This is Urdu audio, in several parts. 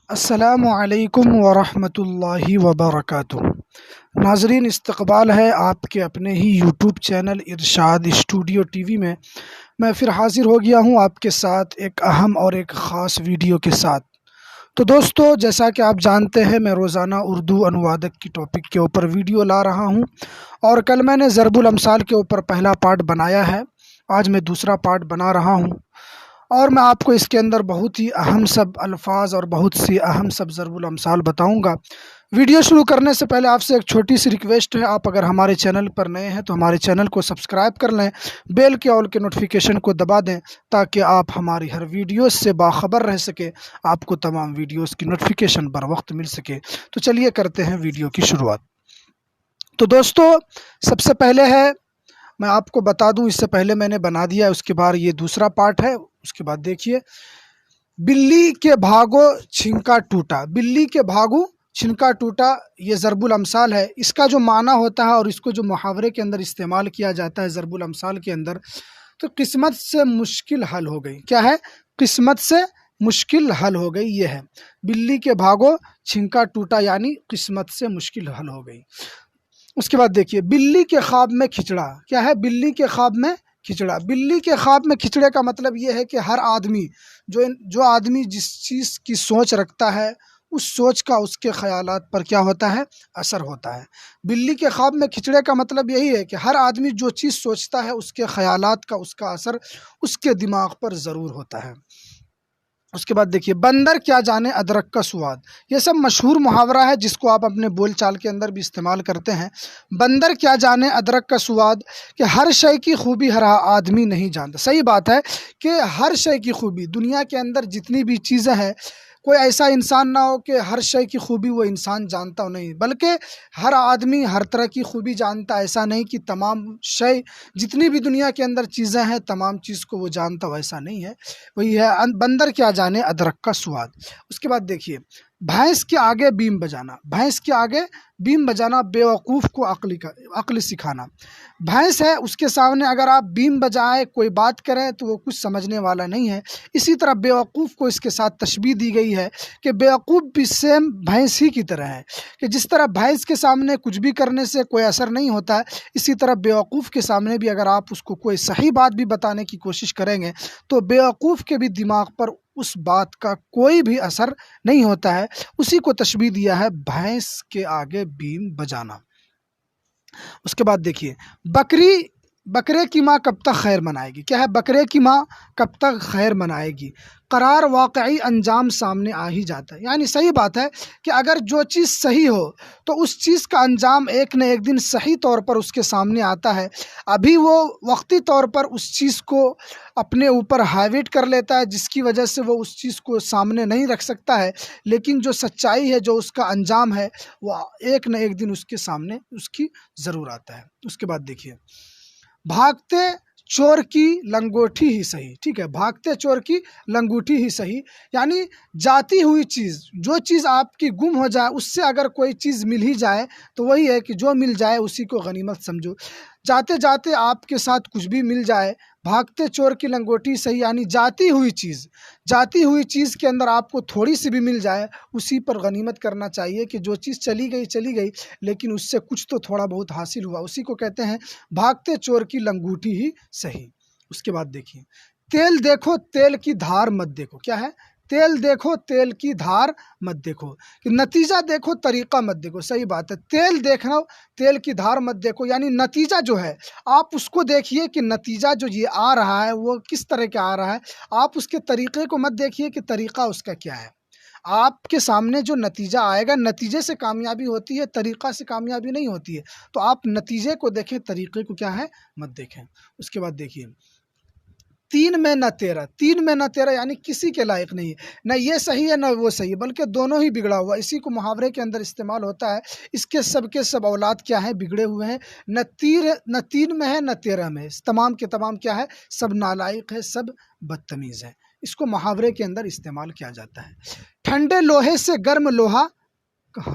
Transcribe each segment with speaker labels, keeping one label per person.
Speaker 1: السلام علیکم ورحمۃ اللہ وبرکاتہ۔ ناظرین، استقبال ہے آپ کے اپنے ہی یوٹیوب چینل ارشاد اسٹوڈیو ٹی وی میں پھر حاضر ہو گیا ہوں آپ کے ساتھ ایک اہم اور ایک خاص ویڈیو کے ساتھ۔ تو دوستو، جیسا کہ آپ جانتے ہیں، میں روزانہ اردو انوادک کی ٹاپک کے اوپر ویڈیو لا رہا ہوں، اور کل میں نے ضرب الامثال کے اوپر پہلا پارٹ بنایا ہے، آج میں دوسرا پارٹ بنا رہا ہوں، اور میں آپ کو اس کے اندر بہت ہی اہم سب الفاظ اور بہت سی اہم سب ضرب الامثال بتاؤں گا۔ ویڈیو شروع کرنے سے پہلے آپ سے ایک چھوٹی سی ریکویسٹ ہے، آپ اگر ہمارے چینل پر نئے ہیں تو ہمارے چینل کو سبسکرائب کر لیں، بیل کے آل کے نوٹیفیکیشن کو دبا دیں تاکہ آپ ہماری ہر ویڈیوز سے باخبر رہ سکے، آپ کو تمام ویڈیوز کی نوٹیفیکیشن بر وقت مل سکے۔ تو چلیے کرتے ہیں ویڈیو کی شروعات۔ تو دوستو، سب سے پہلے ہے، میں آپ کو بتا دوں، اس سے پہلے میں نے بنا دیا ہے، اس کے بعد یہ دوسرا پارٹ ہے، اس کے بعد دیکھیے، بلی کے بھاگو چھنکا ٹوٹا۔ بلی کے بھاگو چھنکا ٹوٹا، یہ ضرب الامثال ہے۔ اس کا جو معنی ہوتا ہے اور اس کو جو محاورے کے اندر استعمال کیا جاتا ہے ضرب الامثال کے اندر، تو قسمت سے مشکل حل ہو گئی۔ کیا ہے؟ قسمت سے مشکل حل ہو گئی، یہ ہے بلی کے بھاگو چھنکا ٹوٹا، یعنی قسمت سے مشکل حل ہو گئی۔ اس کے بعد دیکھیے، بلی کے خواب میں کھچڑا۔ کیا ہے؟ بلی کے خواب میں کھچڑا۔ بلی کے خواب میں کھچڑے کا مطلب یہ ہے کہ ہر آدمی جو آدمی جس چیز کی سوچ رکھتا ہے، اس سوچ کا اس کے خیالات پر کیا ہوتا ہے؟ اثر ہوتا ہے۔ بلی کے خواب میں کھچڑے کا مطلب یہی ہے کہ ہر آدمی جو چیز سوچتا ہے، اس کے خیالات کا اس کا اثر اس کے دماغ پر ضرور ہوتا ہے۔ اس کے بعد دیکھیے، بندر کیا جانے ادرک کا سواد۔ یہ سب مشہور محاورہ ہے جس کو آپ اپنے بول چال کے اندر بھی استعمال کرتے ہیں۔ بندر کیا جانے ادرک کا سواد، کہ ہر شے کی خوبی ہر آدمی نہیں جانتا۔ صحیح بات ہے کہ ہر شے کی خوبی، دنیا کے اندر جتنی بھی چیزیں ہیں، کوئی ایسا انسان نہ ہو کہ ہر شے کی خوبی وہ انسان جانتا ہو، نہیں، بلکہ ہر آدمی ہر طرح کی خوبی جانتا ہے۔ ایسا نہیں کہ تمام شے، جتنی بھی دنیا کے اندر چیزیں ہیں، تمام چیز کو وہ جانتا ہو، ایسا نہیں ہے۔ وہی ہے بندر کیا جانے ادرک کا سواد۔ اس کے بعد دیکھیے، بھینس کے آگے بیم بجانا۔ بھینس کے آگے بیم بجانا، بیوقوف کو عقل سکھانا۔ بھینس ہے، اس کے سامنے اگر آپ بیم بجائے کوئی بات کریں تو وہ کچھ سمجھنے والا نہیں ہے۔ اسی طرح بیوقوف کو اس کے ساتھ تشبیہ دی گئی ہے کہ بیوقوف بھی سیم بھینس ہی کی طرح ہے، کہ جس طرح بھینس کے سامنے کچھ بھی کرنے سے کوئی اثر نہیں ہوتا ہے، اسی طرح بیوقوف کے سامنے بھی اگر آپ اس کو کوئی صحیح بات بھی بتانے کی کوشش کریں گے تو بیوقوف کے بھی دماغ پر اس بات کا کوئی بھی اثر نہیں ہوتا ہے۔ اسی کو تشبیہ دیا ہے بھینس کے آگے بیم بجانا۔ اس کے بعد دیکھیے، بکرے کی ماں کب تک خیر منائے گی۔ کیا ہے؟ بکرے کی ماں کب تک خیر منائے گی۔ قرار واقعی انجام سامنے آ ہی جاتا ہے، یعنی صحیح بات ہے کہ اگر جو چیز صحیح ہو تو اس چیز کا انجام ایک نہ ایک دن صحیح طور پر اس کے سامنے آتا ہے۔ ابھی وہ وقتی طور پر اس چیز کو اپنے اوپر ہائیویٹ کر لیتا ہے، جس کی وجہ سے وہ اس چیز کو سامنے نہیں رکھ سکتا ہے، لیکن جو سچائی ہے، جو اس کا انجام ہے، وہ ایک نہ ایک دن اس کے سامنے اس کی ضرور آتا ہے۔ اس کے بعد دیکھیے، بھاگتے چور کی لنگوٹی ہی صحیح۔ ٹھیک ہے، بھاگتے چور کی لنگوٹی ہی صحیح، یعنی جاتی ہوئی چیز، جو چیز آپ کی گم ہو جائے، اس سے اگر کوئی چیز مل ہی جائے تو وہی ہے کہ جو مل جائے اسی کو غنیمت سمجھو۔ جاتے جاتے آپ کے ساتھ کچھ بھی مل جائے، بھاگتے چور کی لنگوٹی صحیح، یعنی جاتی ہوئی چیز کے اندر آپ کو تھوڑی سی بھی مل جائے، اسی پر غنیمت کرنا چاہیے کہ جو چیز چلی گئی لیکن اس سے کچھ تو تھوڑا بہت حاصل ہوا، اسی کو کہتے ہیں بھاگتے چور کی لنگوٹی ہی صحیح۔ اس کے بعد دیکھیے، تیل دیکھو تیل کی دھار مت دیکھو۔ کیا ہے؟ تیل دیکھو تیل کی دھار مت دیکھو، کہ نتیجہ دیکھو طریقہ مت دیکھو۔ صحیح بات ہے، تیل دیکھنا، تیل کی دھار مت دیکھو، یعنی نتیجہ جو ہے آپ اس کو دیکھیے کہ نتیجہ جو یہ آ رہا ہے وہ کس طرح کا آ رہا ہے، آپ اس کے طریقے کو مت دیکھیے کہ طریقہ اس کا کیا ہے۔ آپ کے سامنے جو نتیجہ آئے گا، نتیجے سے کامیابی ہوتی ہے، طریقہ سے کامیابی نہیں ہوتی ہے، تو آپ نتیجے کو دیکھیں، طریقے کو کیا ہے مت دیکھیں۔ اس کے بعد دیکھیے، تین میں نہ تیرا، یعنی کسی کے لائق نہیں ہے، نہ یہ صحیح ہے نہ وہ صحیح، بلکہ دونوں ہی بگڑا ہوا۔ اسی کو محاورے کے اندر استعمال ہوتا ہے، اس کے سب اولاد کیا ہیں؟ بگڑے ہوئے ہیں۔ نہ تین میں ہے نہ 13 میں ہے، تمام کے تمام کیا ہے؟ سب نالائق ہے، سب بدتمیز ہے۔ اس کو محاورے کے اندر استعمال کیا جاتا ہے۔ ٹھنڈے لوہے سے گرم لوہا کہا،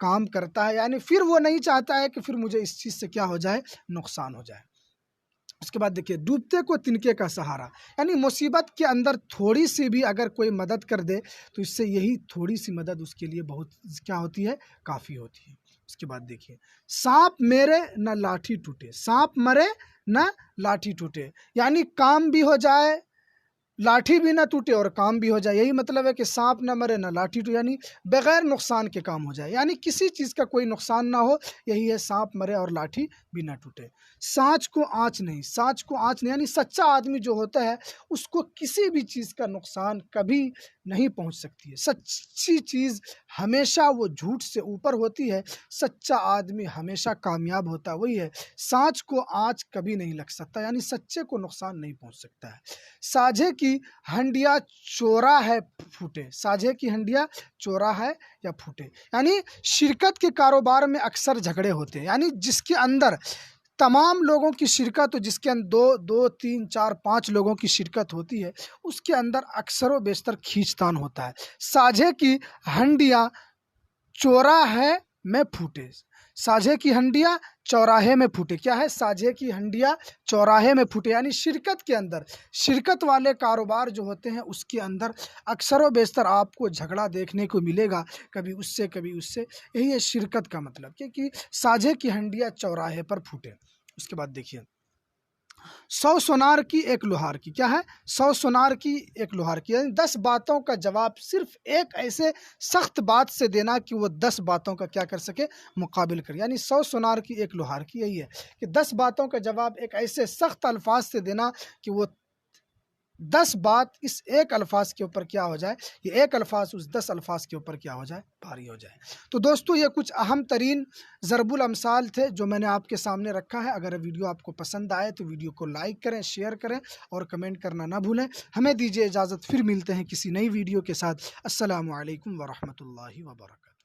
Speaker 1: کام کرتا ہے، یعنی پھر وہ نہیں چاہتا ہے کہ پھر مجھے اس چیز سے کیا ہو جائے، نقصان ہو جائے۔ اس کے بعد دیکھیے ڈوبتے کو تنکے کا سہارا، یعنی مصیبت کے اندر تھوڑی سی بھی اگر کوئی مدد کر دے تو اس سے یہی تھوڑی سی مدد اس کے لیے بہت کیا ہوتی ہے، کافی ہوتی ہے۔ اس کے بعد دیکھیے سانپ میرے نہ لاٹھی ٹوٹے، سانپ مرے نہ لاٹھی ٹوٹے، یعنی کام بھی ہو جائے، لاٹھی بھی نہ ٹوٹے اور کام بھی ہو جائے۔ یہی مطلب ہے کہ سانپ نہ مرے نہ لاٹھی ٹوٹے، یعنی بغیر نقصان کے کام ہو جائے، یعنی کسی چیز کا کوئی نقصان نہ ہو، یہی ہے سانپ مرے اور لاٹھی بھی نہ ٹوٹے۔ سانچ کو آنچ نہیں، سانچ کو آنچ نہیں، یعنی سچا آدمی جو ہوتا ہے اس کو کسی بھی چیز کا نقصان کبھی نہیں پہنچ سکتی ہے۔ سچی چیز ہمیشہ وہ جھوٹ سے اوپر ہوتی ہے، سچا آدمی ہمیشہ کامیاب ہوتا ہے، وہی ہے سانچ کو آنچ کبھی نہیں لگ سکتا، یعنی سچے کو نقصان نہیں پہنچ سکتا ہے۔ ساجھے کی ہنڈیا چورا ہے پھوٹے، ساجھے کی ہنڈیا چورا ہے یا پھوٹے، یعنی شرکت کے کاروبار میں اکثر جھگڑے ہوتے ہیں، یعنی جس کے اندر تمام لوگوں کی شرکت ہو، جس کے اندر دو تین چار پانچ لوگوں کی شرکت ہوتی ہے، اس کے اندر اکثر و بیشتر کھینچتان ہوتا ہے۔ ساجھے کی ہنڈیا چورا ہے میں پھوٹے، ساجھے کی ہنڈیا چوراہے میں پھوٹے، کیا ہے، ساجھے کی ہنڈیا چوراہے میں پھوٹے، یعنی شرکت کے اندر، شرکت والے کاروبار جو ہوتے ہیں اس کے اندر اکثر و بیشتر آپ کو جھگڑا دیکھنے کو ملے گا، کبھی اس سے کبھی اس سے، یہی ہے شرکت کا مطلب کہ ساجھے کی ہنڈیا چوراہے پر پھوٹے۔ اس کے بعد دیکھیے 100 سونار کی ایک لوہار کی، کیا ہے، 100 سونار کی ایک لوہار کی، یعنی 10 باتوں کا جواب صرف ایک ایسے سخت بات سے دینا کہ وہ 10 باتوں کا کیا کر سکے، مقابل کرے، یعنی 100 سونار کی ایک لوہار کی، یہی ہے کہ 10 باتوں کا جواب ایک ایسے سخت الفاظ سے دینا کہ وہ 10 بات اس ایک الفاظ کے اوپر کیا ہو جائے، یہ ایک الفاظ اس 10 الفاظ کے اوپر کیا ہو جائے، بھاری ہو جائے۔ تو دوستو یہ کچھ اہم ترین ضرب الامثال تھے جو میں نے آپ کے سامنے رکھا ہے۔ اگر ویڈیو آپ کو پسند آئے تو ویڈیو کو لائک کریں، شیئر کریں اور کمنٹ کرنا نہ بھولیں۔ ہمیں دیجیے اجازت، پھر ملتے ہیں کسی نئی ویڈیو کے ساتھ۔ السلام علیکم ورحمۃ اللہ وبرکاتہ۔